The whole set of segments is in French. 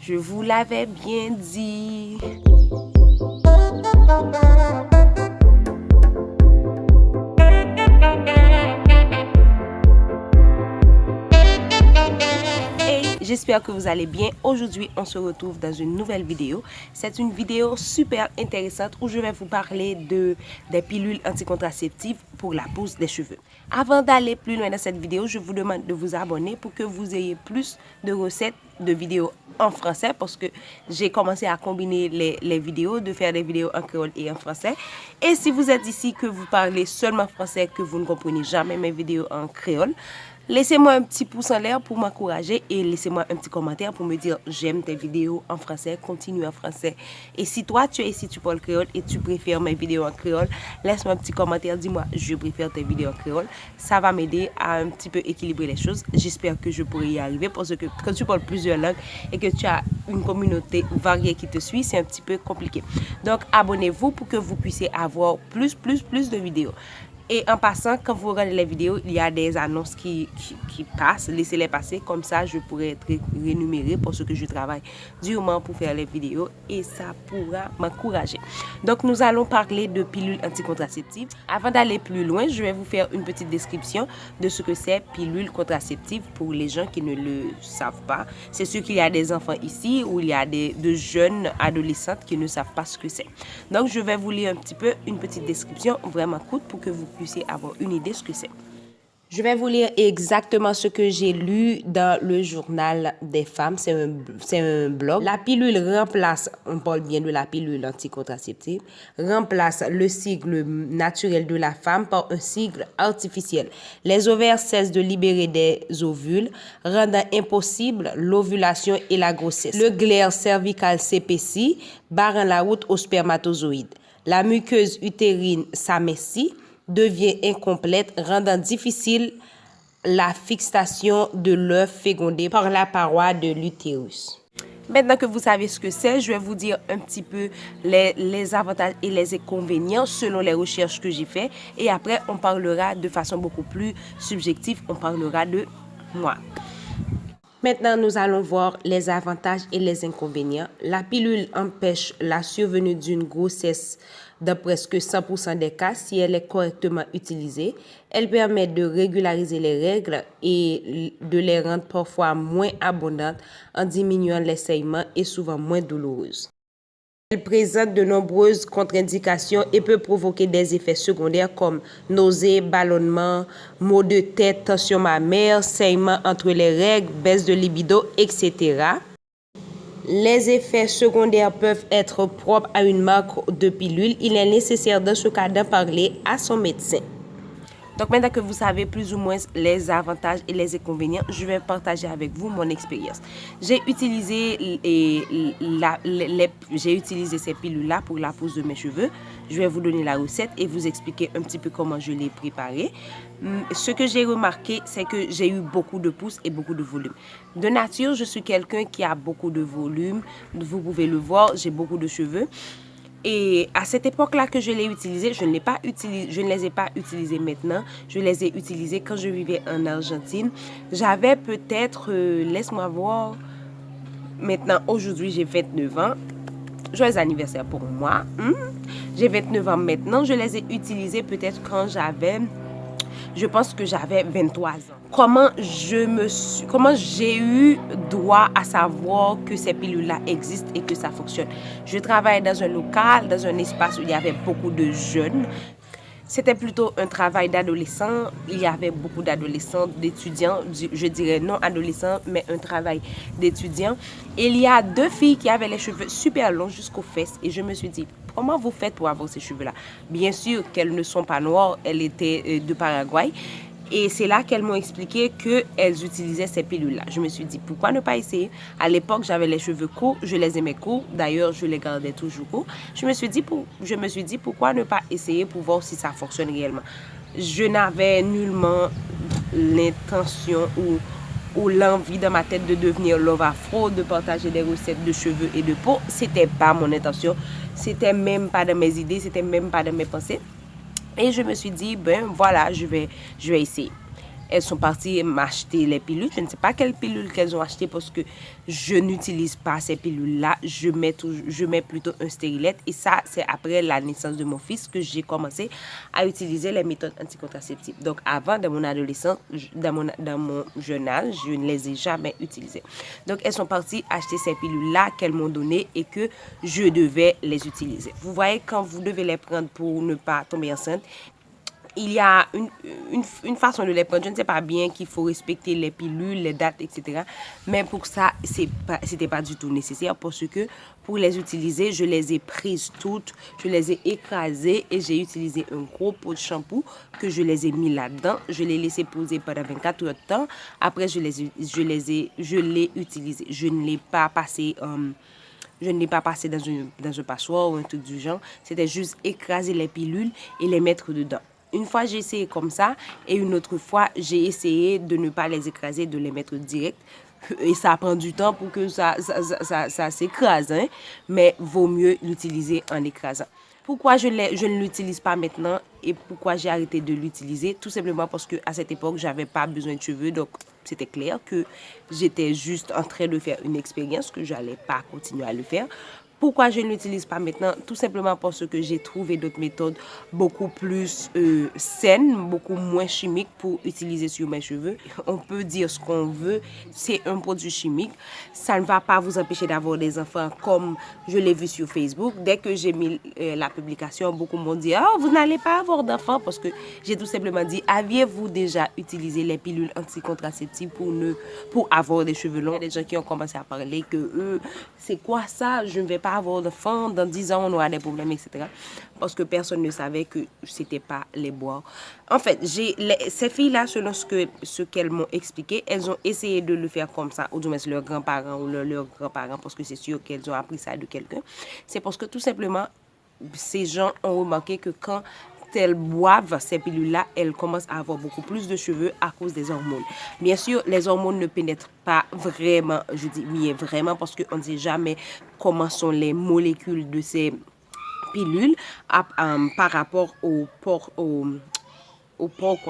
Je vous l'avais bien dit. J'espère que vous allez bien. Aujourd'hui, on se retrouve dans une nouvelle vidéo. C'est une vidéo super intéressante où je vais vous parler des pilules anticontracéptives pour la pousse des cheveux. Avant d'aller plus loin dans cette vidéo, je vous demande de vous abonner pour que vous ayez plus de recettes de vidéos en français parce que j'ai commencé à combiner les vidéos, de faire des vidéos en créole et en français. Et si vous êtes ici que vous parlez seulement français, que vous ne comprenez jamais mes vidéos en créole, laissez-moi un petit pouce en l'air pour m'encourager et laissez-moi un petit commentaire pour me dire j'aime tes vidéos en français, continue en français. Et si toi tu es ici, tu parles créole et tu préfères mes vidéos en créole, laisse-moi un petit commentaire, dis-moi je préfère tes vidéos en créole. Ça va m'aider à un petit peu équilibrer les choses. J'espère que je pourrai y arriver parce que quand tu parles plusieurs langues et que tu as une communauté variée qui te suit, c'est un petit peu compliqué. Donc abonnez-vous pour que vous puissiez avoir plus de vidéos. Et en passant, quand vous regardez les vidéos, il y a des annonces qui passent. Laissez-les passer. Comme ça, je pourrai être rémunérée parce que je travaille durement pour faire les vidéos et ça pourra m'encourager. Donc, nous allons parler de pilules anticontracéptives. Avant d'aller plus loin, je vais vous faire une petite description de ce que c'est pilules contraceptives pour les gens qui ne le savent pas. C'est sûr qu'il y a des enfants ici ou il y a de jeunes adolescentes qui ne savent pas ce que c'est. Donc, je vais vous lire un petit peu une petite description vraiment courte pour que vous puissiez avoir une idée de ce que c'est. Je vais vous lire exactement ce que j'ai lu dans le journal des femmes. C'est un blog. La pilule remplace, on parle bien de la pilule anticontraceptive, remplace le cycle naturel de la femme par un cycle artificiel. Les ovaires cessent de libérer des ovules, rendant impossible l'ovulation et la grossesse. Le glaire cervical s'épaissit, barrant la route aux spermatozoïdes. La muqueuse utérine s'amincit, devient incomplète, rendant difficile la fixation de l'œuf fécondé par la paroi de l'utérus. Maintenant que vous savez ce que c'est, je vais vous dire un petit peu les avantages et les inconvénients selon les recherches que j'ai faites. Et après, on parlera de façon beaucoup plus subjective, on parlera de moi. Maintenant, nous allons voir les avantages et les inconvénients. La pilule empêche la survenue d'une grossesse dans presque 100% des cas si elle est correctement utilisée. Elle permet de régulariser les règles et de les rendre parfois moins abondantes en diminuant les saignements et souvent moins douloureuses. Elle présente de nombreuses contre-indications et peut provoquer des effets secondaires comme nausées, ballonnements, maux de tête, tension mammaire, saignements entre les règles, baisse de libido, etc. Les effets secondaires peuvent être propres à une marque de pilule. Il est nécessaire dans ce cas d'en parler à son médecin. Donc maintenant que vous savez plus ou moins les avantages et les inconvénients, je vais partager avec vous mon expérience. J'ai utilisé ces pilules-là pour la pousse de mes cheveux. Je vais vous donner la recette et vous expliquer un petit peu comment je l'ai préparée. Ce que j'ai remarqué, c'est que j'ai eu beaucoup de pouces et beaucoup de volume. De nature, je suis quelqu'un qui a beaucoup de volume. Vous pouvez le voir, j'ai beaucoup de cheveux. Et à cette époque-là que je l'ai utilisé, je ne les ai pas utilisés maintenant. Je les ai utilisés quand je vivais en Argentine. J'avais peut-être, laisse-moi voir, maintenant, aujourd'hui, j'ai 29 ans. Joyeux anniversaire pour moi. J'ai 29 ans maintenant. Je les ai utilisés peut-être quand je pense que j'avais 23 ans. Comment j'ai eu droit à savoir que ces pilules-là existent et que ça fonctionne? Je travaille dans un local, dans un espace où il y avait beaucoup de jeunes. C'était plutôt un travail d'adolescents. Il y avait beaucoup d'adolescents, d'étudiants, je dirais non adolescents, mais un travail d'étudiants. Et il y a deux filles qui avaient les cheveux super longs jusqu'aux fesses. Et je me suis dit, comment vous faites pour avoir ces cheveux-là? Bien sûr qu'elles ne sont pas noires, elles étaient de Paraguay. Et c'est là qu'elles m'ont expliqué qu'elles utilisaient ces pilules-là. Je me suis dit, pourquoi ne pas essayer? À l'époque, j'avais les cheveux courts, je les aimais courts. D'ailleurs, je les gardais toujours courts. Je me suis dit, pourquoi ne pas essayer pour voir si ça fonctionne réellement? Je n'avais nullement l'intention ou l'envie dans ma tête de devenir Love Afro, de partager des recettes de cheveux et de peau. C'était pas mon intention. C'était même pas dans mes idées, c'était même pas dans mes pensées. Et je me suis dit, ben voilà, je vais essayer. elles sont parties m'acheter les pilules. Je ne sais pas quelles pilules qu'elles ont achetées parce que je n'utilise pas ces pilules-là. Je mets plutôt un stérilet. Et ça, c'est après la naissance de mon fils que j'ai commencé à utiliser les méthodes anticontraceptives. Donc, avant, dans mon adolescence, dans mon jeune âge, je ne les ai jamais utilisées. Donc, elles sont parties acheter ces pilules-là qu'elles m'ont données et que je devais les utiliser. Vous voyez, quand vous devez les prendre pour ne pas tomber enceinte, il y a une façon de les prendre. Je ne sais pas bien qu'il faut respecter les pilules, les dates, etc. Mais pour ça, c'était pas du tout nécessaire parce que pour les utiliser, je les ai prises toutes, je les ai écrasées et j'ai utilisé un gros pot de shampoing que je les ai mis là-dedans. Je l'ai laissé poser pendant 24 heures de temps. Après, je l'ai utilisé. Je ne l'ai pas passé... Je ne l'ai pas passé dans un passoire ou un truc du genre. C'était juste écraser les pilules et les mettre dedans. Une fois, j'ai essayé comme ça et une autre fois, j'ai essayé de ne pas les écraser, de les mettre direct. Et ça prend du temps pour que ça s'écrase, hein? Mais vaut mieux l'utiliser en écrasant. Pourquoi je ne l'utilise pas maintenant et pourquoi j'ai arrêté de l'utiliser? Tout simplement parce qu'à cette époque, j'avais pas besoin de cheveux. Donc, c'était clair que j'étais juste en train de faire une expérience, que j'allais pas continuer à le faire. Pourquoi je ne l'utilise pas maintenant? Tout simplement parce que j'ai trouvé d'autres méthodes beaucoup plus saines, beaucoup moins chimiques pour utiliser sur mes cheveux. On peut dire ce qu'on veut, c'est un produit chimique. Ça ne va pas vous empêcher d'avoir des enfants comme je l'ai vu sur Facebook. Dès que j'ai mis la publication, beaucoup m'ont dit « Oh, vous n'allez pas avoir d'enfants » parce que j'ai tout simplement dit « Aviez-vous déjà utilisé les pilules anticontraceptives pour avoir des cheveux longs ?» Il y a des gens qui ont commencé à parler que c'est quoi ça? Je ne vais pas avoir d'enfants, dans 10 ans on aura des problèmes, etc. Parce que personne ne savait que c'était pas les boire. En fait, ces filles-là, selon ce qu'elles m'ont expliqué, elles ont essayé de le faire comme ça, ou du moins leurs grands-parents ou leurs grands-parents, parce que c'est sûr qu'elles ont appris ça de quelqu'un. C'est parce que tout simplement, ces gens ont remarqué que quand elles boivent ces pilules-là, elles commencent à avoir beaucoup plus de cheveux à cause des hormones. Bien sûr, les hormones ne pénètrent pas vraiment, je dis oui, vraiment, parce qu'on ne sait jamais comment sont les molécules de ces pilules par rapport au pores qu'on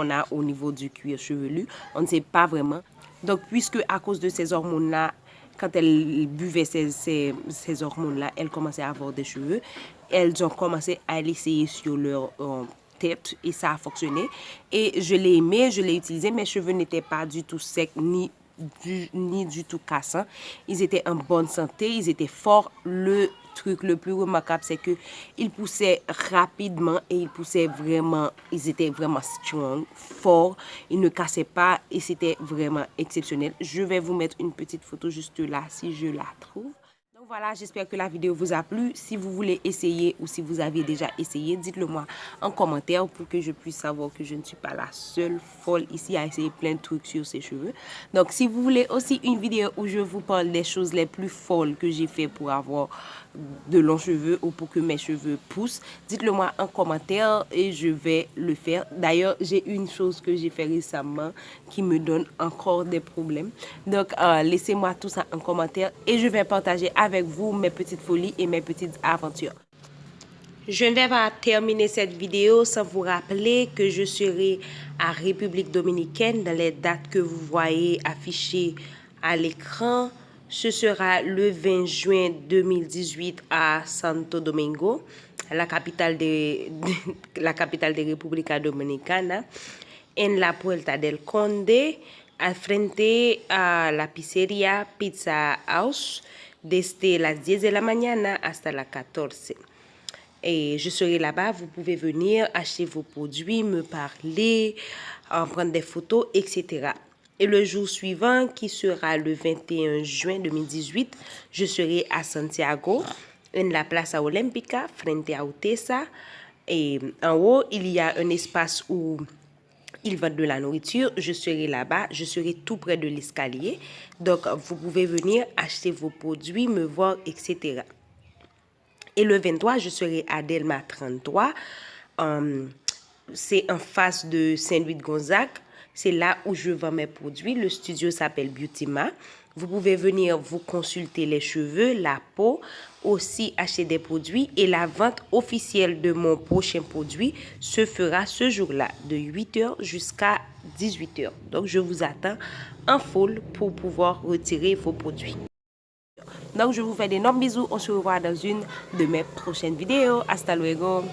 a au niveau du cuir chevelu. On ne sait pas vraiment. Donc, puisque à cause de ces hormones-là, quand elles buvaient ces hormones-là, elles commençaient à avoir des cheveux. Elles ont commencé à l'essayer sur leur tête et ça a fonctionné. Et je l'ai aimé, je l'ai utilisé. Mes cheveux n'étaient pas du tout secs ni du tout cassants. Ils étaient en bonne santé, ils étaient forts. Le truc le plus remarquable, c'est que ils poussaient rapidement et ils étaient vraiment strong, forts. Ils ne cassaient pas et c'était vraiment exceptionnel. Je vais vous mettre une petite photo juste là si je la trouve. Donc voilà, j'espère que la vidéo vous a plu. Si vous voulez essayer ou si vous avez déjà essayé, dites-le moi en commentaire pour que je puisse savoir que je ne suis pas la seule folle ici à essayer plein de trucs sur ses cheveux. Donc si vous voulez aussi une vidéo où je vous parle des choses les plus folles que j'ai fait pour avoir de longs cheveux ou pour que mes cheveux poussent, dites-le moi en commentaire et je vais le faire. D'ailleurs, j'ai une chose que j'ai fait récemment qui me donne encore des problèmes. Donc, laissez-moi tout ça en commentaire et je vais partager avec vous mes petites folies et mes petites aventures. Je ne vais pas terminer cette vidéo sans vous rappeler que je serai à République Dominicaine dans les dates que vous voyez affichées à l'écran. Ce sera le 20 juin 2018 à Santo Domingo, la capitale de República Dominicana, en la Puerta del Conde, al frente a la pizzeria Pizza House, desde las 10 de la mañana hasta las 14. Et je serai là-bas, vous pouvez venir acheter vos produits, me parler, prendre des photos, etc. Et le jour suivant, qui sera le 21 juin 2018, je serai à Santiago, en la Plaza Olímpica, frente a Utesa. Et en haut, il y a un espace où ils vendent de la nourriture. Je serai là-bas, je serai tout près de l'escalier. Donc, vous pouvez venir acheter vos produits, me voir, etc. Et le 23, je serai à Delma 33. C'est en face de Saint-Louis de Gonzague. C'est là où je vends mes produits. Le studio s'appelle Beautyma. Vous pouvez venir vous consulter les cheveux, la peau, aussi acheter des produits et la vente officielle de mon prochain produit se fera ce jour-là de 8h jusqu'à 18h. Donc, je vous attends en full pour pouvoir retirer vos produits. Donc, je vous fais d'énormes bisous. On se revoit dans une de mes prochaines vidéos. Hasta luego.